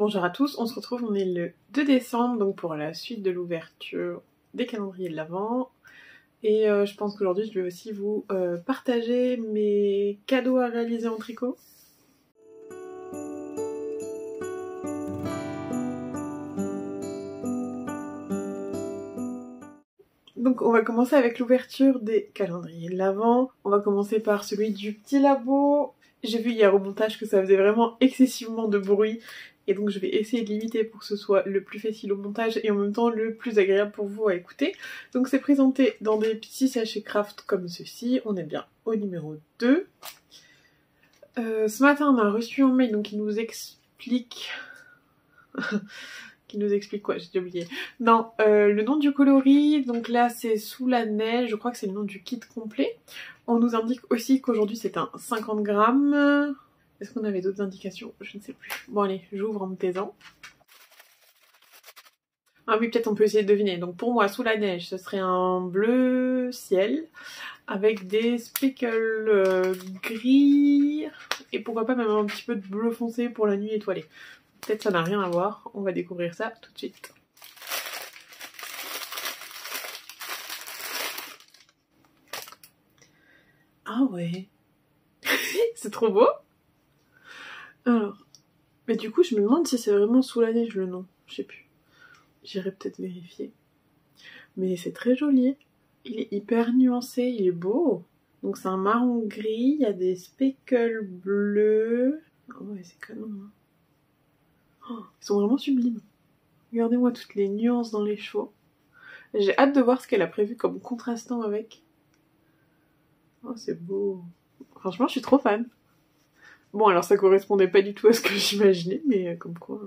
Bonjour à tous, on se retrouve, on est le 2 décembre, donc pour la suite de l'ouverture des calendriers de l'Avent. Et je pense qu'aujourd'hui je vais aussi vous partager mes cadeaux à réaliser en tricot. Donc on va commencer avec l'ouverture des calendriers de l'Avent. On va commencer par celui du petit labo. J'ai vu hier au montage que ça faisait vraiment excessivement de bruit. Et donc je vais essayer de limiter pour que ce soit le plus facile au montage et en même temps le plus agréable pour vous à écouter. Donc c'est présenté dans des petits sachets craft comme ceci. On est bien au numéro 2. Ce matin on a reçu un mail donc qui nous explique... qui nous explique quoi, j'ai oublié. Non, le nom du coloris, donc là c'est Sous la neige, je crois que c'est le nom du kit complet. On nous indique aussi qu'aujourd'hui c'est un 50 grammes. Est-ce qu'on avait d'autres indications? Je ne sais plus. Bon allez, j'ouvre en me taisant. Ah oui, peut-être on peut essayer de deviner. Donc pour moi, Sous la neige, ce serait un bleu ciel avec des speckles gris et pourquoi pas même un petit peu de bleu foncé pour la nuit étoilée. Peut-être ça n'a rien à voir, on va découvrir ça tout de suite. Ah ouais, c'est trop beau. Alors, mais du coup je me demande si c'est vraiment Sous la neige le nom, je sais plus. J'irai peut-être vérifier. Mais c'est très joli, il est hyper nuancé, il est beau. Donc c'est un marron gris, il y a des speckles bleus. Ah ouais, c'est canon hein. Oh, ils sont vraiment sublimes. Regardez-moi toutes les nuances dans les chevaux. J'ai hâte de voir ce qu'elle a prévu comme contrastant avec. Oh, c'est beau. Franchement, je suis trop fan. Bon, alors ça correspondait pas du tout à ce que j'imaginais, mais comme quoi...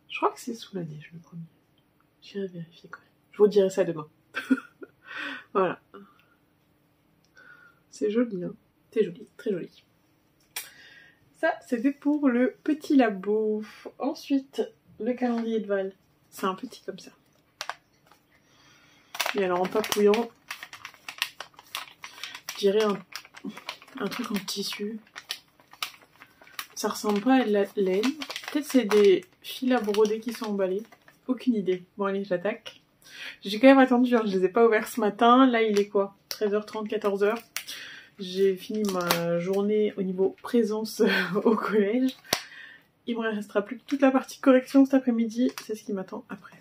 Je crois que c'est Sous la neige le premier. J'irai vérifier quand même. Je vous dirai ça demain. Voilà. C'est joli, hein. C'est joli, très joli. Ça, c'était pour le petit labo. Ensuite, le calendrier de Val. C'est un petit comme ça. Et alors en papouillant, je dirais un truc en tissu. Ça ressemble pas à de la laine. Peut-être c'est des fils à broder qui sont emballés. Aucune idée. Bon allez, j'attaque. J'ai quand même attendu, hein, je les ai pas ouverts ce matin. Là il est quoi? 13h30, 14h. J'ai fini ma journée au niveau présence au collège. Il me restera plus que toute la partie correction cet après-midi. C'est ce qui m'attend après.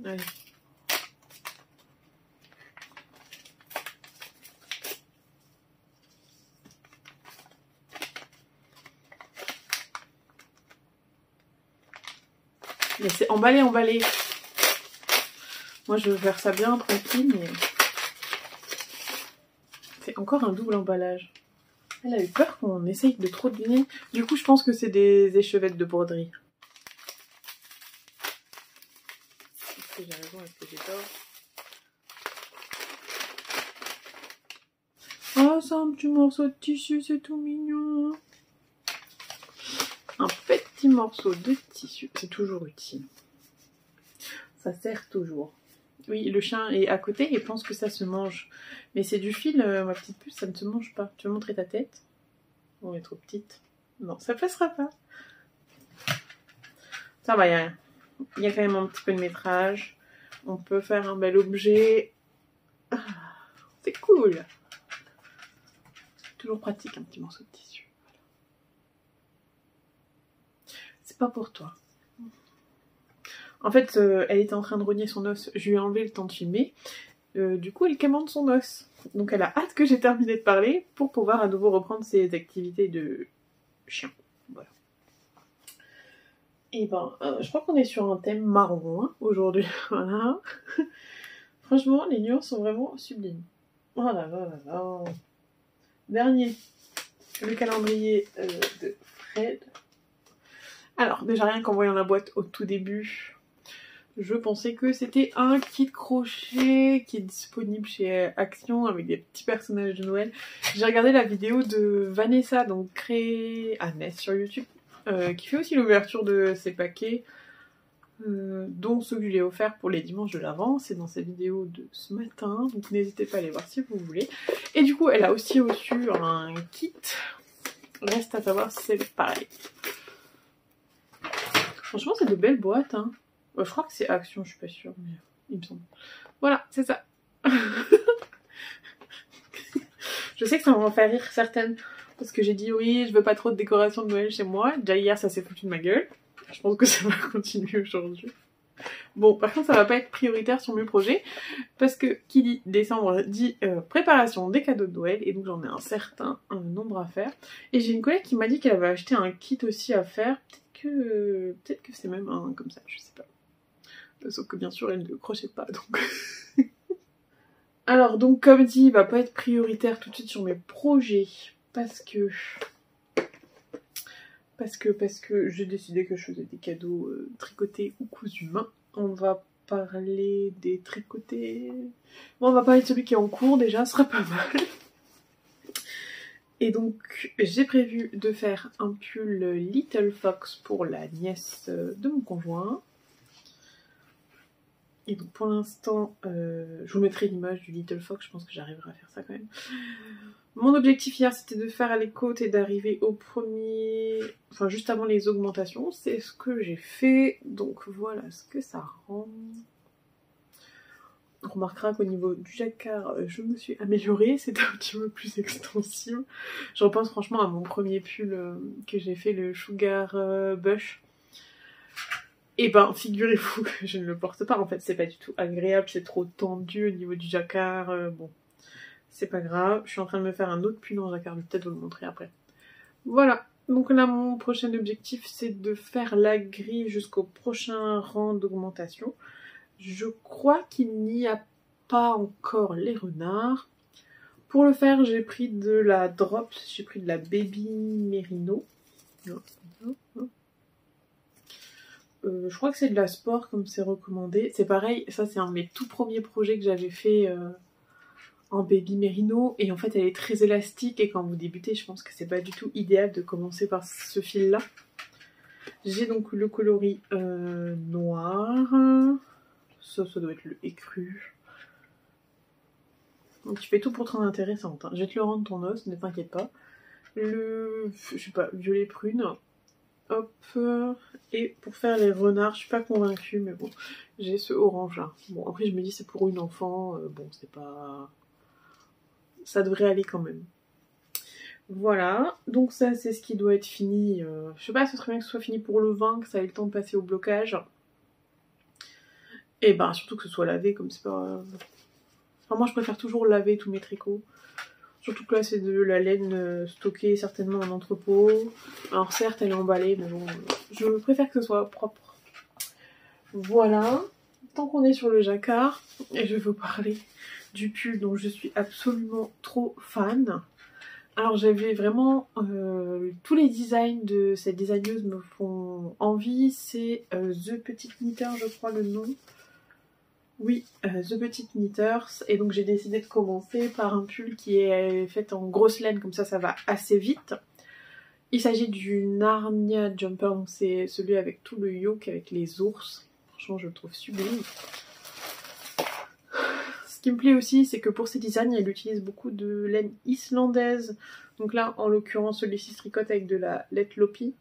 Allez. Mais c'est emballé, emballé. Moi je veux faire ça bien tranquille, mais c'est encore un double emballage. Elle a eu peur qu'on essaye de trop deviner. Du coup je pense que c'est des échevettes de broderie. Est-ce que j'ai raison? Est-ce que j'ai tort? Oh, c'est un petit morceau de tissu, c'est tout mignon. Un petit morceau de tissu, c'est toujours utile. Ça sert toujours. Oui, le chien est à côté et pense que ça se mange. Mais c'est du fil, ma petite puce, ça ne se mange pas. Tu veux montrer ta tête? Oh, elle est trop petite. Non, ça passera pas. Ça va, il y a quand même un petit peu de métrage. On peut faire un bel objet. Ah, c'est cool. Toujours pratique un petit morceau de tissu. Voilà. C'est pas pour toi. En fait, elle était en train de rogner son os. Je lui ai enlevé le temps de filmer. Du coup, elle quémande son os. Donc elle a hâte que j'ai terminé de parler pour pouvoir à nouveau reprendre ses activités de chien. Voilà. Et ben, je crois qu'on est sur un thème marron hein, aujourd'hui. Voilà. Franchement, les nuances sont vraiment sublimes. Oh là là là là. Dernier, le calendrier de Fred. Alors, déjà rien qu'en voyant la boîte au tout début, Je pensais que c'était un kit crochet qui est disponible chez Action avec des petits personnages de Noël. J'ai regardé la vidéo de Vanessa, donc créée à Ness sur YouTube, qui fait aussi l'ouverture de ses paquets, dont ceux que je lui ai offerts pour les dimanches de l'Avent. C'est dans sa vidéo de ce matin, donc n'hésitez pas à aller voir si vous voulez. Et du coup, elle a aussi reçu un kit. Reste à savoir si c'est pareil. Franchement, c'est de belles boîtes, hein. Je crois que c'est Action, je suis pas sûre, mais il me semble. Voilà, c'est ça. Je sais que ça va en faire rire certaines, parce que j'ai dit oui, je veux pas trop de décoration de Noël chez moi. Déjà hier, ça s'est foutu de ma gueule. Je pense que ça va continuer aujourd'hui. Bon, par contre, ça va pas être prioritaire sur mes projets, parce que qui dit décembre dit préparation des cadeaux de Noël, et donc j'en ai un certain nombre à faire. Et j'ai une collègue qui m'a dit qu'elle avait acheté un kit aussi à faire. Peut-être que c'est même un comme ça, je sais pas. Sauf que bien sûr, elle ne crochet pas, donc... Alors, donc, comme dit, il va pas être prioritaire tout de suite sur mes projets, parce que j'ai décidé que je faisais des cadeaux tricotés ou cousus main. On va parler des tricotés... Bon, on va parler de celui qui est en cours, déjà, ce sera pas mal. Et donc, j'ai prévu de faire un pull Little Fox pour la nièce de mon conjoint. Et donc pour l'instant, je vous mettrai l'image du Little Fox, je pense que j'arriverai à faire ça quand même. Mon objectif hier, c'était de faire les côtes et d'arriver au premier... Enfin, juste avant les augmentations. C'est ce que j'ai fait, donc voilà ce que ça rend. On remarquera qu'au niveau du jacquard, je me suis améliorée, c'était un petit peu plus extensible. Je repense franchement à mon premier pull que j'ai fait, le Sugar Bush. Et ben, figurez-vous que je ne le porte pas, en fait, c'est pas du tout agréable, c'est trop tendu au niveau du jacquard, bon, c'est pas grave. Je suis en train de me faire un autre pull en jacquard, je vais peut-être vous le montrer après. Voilà, donc là, mon prochain objectif, c'est de faire la grille jusqu'au prochain rang d'augmentation. Je crois qu'il n'y a pas encore les renards. Pour le faire, j'ai pris de la Drops, j'ai pris de la Baby Merino. Je crois que c'est de la sport comme c'est recommandé. C'est pareil, ça c'est un de mes tout premiers projets que j'avais fait en Baby Merino. Et en fait elle est très élastique et quand vous débutez je pense que c'est pas du tout idéal de commencer par ce fil là. J'ai donc le coloris noir. Ça doit être le écru. Donc tu fais tout pour te rendre intéressante. Hein. Je vais te le rendre ton os, ne t'inquiète pas. Le, je sais pas, violet prune. Hop, et pour faire les renards, je suis pas convaincue, mais bon, j'ai ce orange là. Bon, après je me dis c'est pour une enfant, bon c'est pas... Ça devrait aller quand même. Voilà, donc ça c'est ce qui doit être fini. Je sais pas, ce serait bien que ce soit fini pour le 20, que ça ait le temps de passer au blocage. Et ben surtout que ce soit lavé, comme c'est pas... Enfin, moi je préfère toujours laver tous mes tricots. Surtout que là c'est de la laine stockée certainement en entrepôt. Alors certes elle est emballée mais bon, je préfère que ce soit propre. Voilà, tant qu'on est sur le jacquard, et je vais vous parler du pull dont je suis absolument trop fan. Alors j'avais vraiment... tous les designs de cette designeuse me font envie. C'est The Petite Knitter je crois le nom. Oui, The Petite Knitters, et donc j'ai décidé de commencer par un pull qui est fait en grosse laine, comme ça va assez vite. Il s'agit du Narnia Jumper, donc c'est celui avec tout le yoke, avec les ours. Franchement, je le trouve sublime. Ce qui me plaît aussi, c'est que pour ces designs, elle utilise beaucoup de laine islandaise. Donc là, en l'occurrence, celui-ci se tricote avec de la Let Lopi.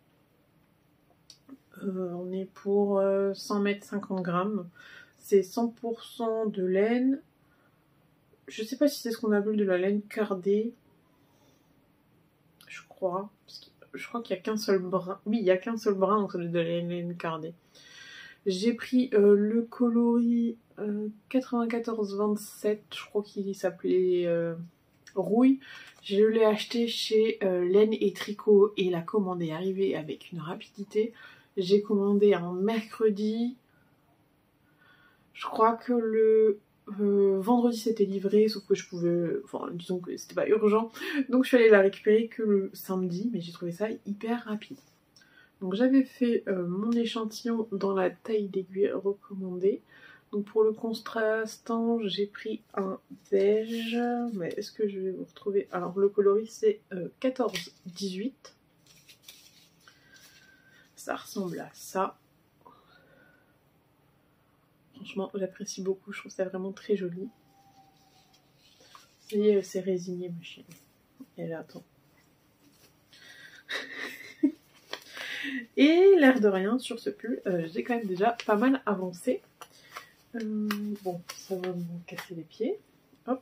On est pour 100 mètres 50 grammes. C'est 100% de laine. Je sais pas si c'est ce qu'on appelle de la laine cardée. Je crois. Je crois qu'il n'y a qu'un seul brin. Oui, il n'y a qu'un seul brin, donc ça doit être de la laine cardée. J'ai pris le coloris 94-27. Je crois qu'il s'appelait rouille. Je l'ai acheté chez Laine et Tricot et la commande est arrivée avec une rapidité. J'ai commandé un mercredi. Je crois que le vendredi c'était livré, sauf que je pouvais... Enfin, disons que c'était pas urgent. Donc je suis allée la récupérer que le samedi, mais j'ai trouvé ça hyper rapide. Donc j'avais fait mon échantillon dans la taille d'aiguille recommandée. Donc pour le contrastant, j'ai pris un beige. Mais est-ce que je vais vous retrouver? Alors le coloris c'est 14-18. Ça ressemble à ça. Franchement, j'apprécie beaucoup. Je trouve ça vraiment très joli. Ça y est, c'est résigné, ma chienne. Et là, attends. Et l'air de rien, sur ce pull, j'ai quand même déjà pas mal avancé. Bon, ça va me casser les pieds. Hop.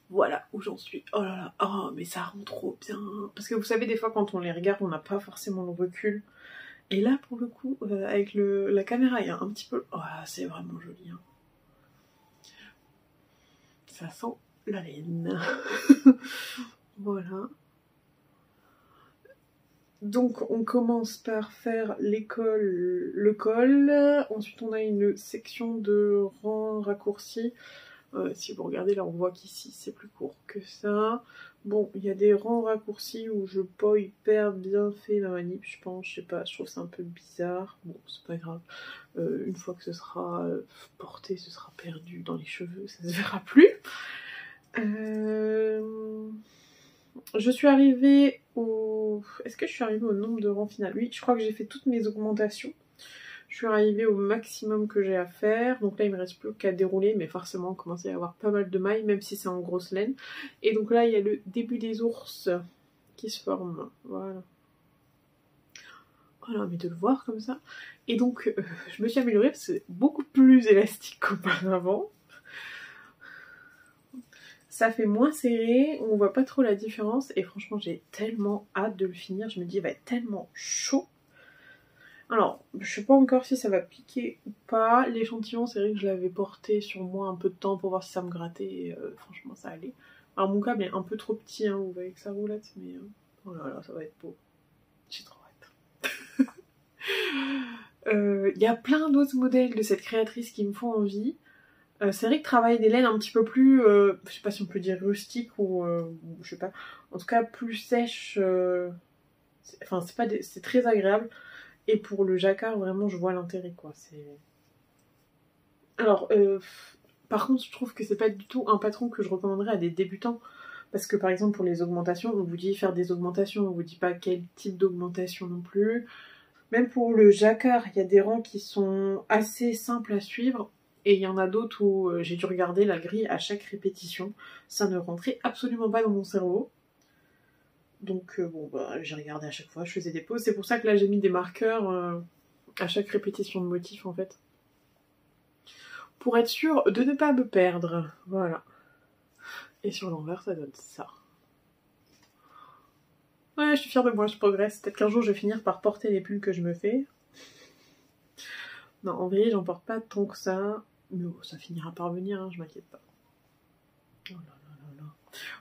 Voilà où j'en suis. Oh là là, oh mais ça rend trop bien. Parce que vous savez, des fois quand on les regarde, on n'a pas forcément le recul. Et là, pour le coup, avec la caméra, il y a un petit peu... Oh, c'est vraiment joli. Hein. Ça sent la laine. Voilà. Donc on commence par faire le col, ensuite on a une section de rangs raccourcis. Si vous regardez là on voit qu'ici c'est plus court que ça. Bon, il y a des rangs raccourcis où je pas hyper bien fait la manip, je pense, je sais pas, je trouve ça un peu bizarre. Bon, c'est pas grave, une fois que ce sera porté, ce sera perdu dans les cheveux, ça se verra plus. Je suis arrivée au... Est-ce que je suis arrivée au nombre de rangs final? Oui, je crois que j'ai fait toutes mes augmentations. Je suis arrivée au maximum que j'ai à faire. Donc là, il me reste plus qu'à dérouler, mais forcément, on commence à y avoir pas mal de mailles, même si c'est en grosse laine. Et donc là, il y a le début des ours qui se forme. Voilà. Voilà, mais de le voir comme ça. Et donc, je me suis améliorée parce que c'est beaucoup plus élastique qu'auparavant. Ça fait moins serré, on voit pas trop la différence et franchement j'ai tellement hâte de le finir, je me dis il va être tellement chaud. Alors, je sais pas encore si ça va piquer ou pas, l'échantillon c'est vrai que je l'avais porté sur moi un peu de temps pour voir si ça me grattait et franchement ça allait. Alors mon câble est un peu trop petit, hein, vous voyez que ça roulette, mais oh là là ça va être beau, j'ai trop hâte. Y a plein d'autres modèles de cette créatrice qui me font envie. C'est vrai que travailler des laines un petit peu plus, je sais pas si on peut dire rustique ou je sais pas, en tout cas plus sèche, enfin c'est pas c'est très agréable. Et pour le jacquard vraiment je vois l'intérêt quoi. Alors par contre je trouve que c'est pas du tout un patron que je recommanderais à des débutants. Parce que par exemple pour les augmentations, on vous dit faire des augmentations, on vous dit pas quel type d'augmentation non plus. Même pour le jacquard, il y a des rangs qui sont assez simples à suivre. Et il y en a d'autres où j'ai dû regarder la grille à chaque répétition. Ça ne rentrait absolument pas dans mon cerveau. Donc bon, bah, j'ai regardé à chaque fois, je faisais des pauses. C'est pour ça que là j'ai mis des marqueurs à chaque répétition de motif en fait. Pour être sûr de ne pas me perdre. Voilà. Et sur l'envers ça donne ça. Ouais, je suis fière de moi, je progresse. Peut-être qu'un jour je vais finir par porter les pulls que je me fais. Non, en vrai, j'en porte pas tant que ça. Mais bon, ça finira par venir, hein, je m'inquiète pas. Oh là là là là.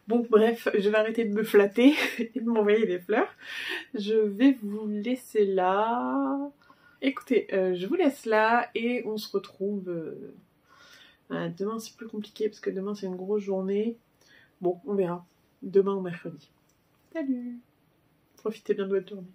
Bon, bref, je vais arrêter de me flatter et de m'envoyer des fleurs. Je vais vous laisser là. Écoutez, je vous laisse là et on se retrouve... demain, c'est plus compliqué parce que demain, c'est une grosse journée. Bon, on verra. Demain ou mercredi. Salut! Profitez bien de votre journée.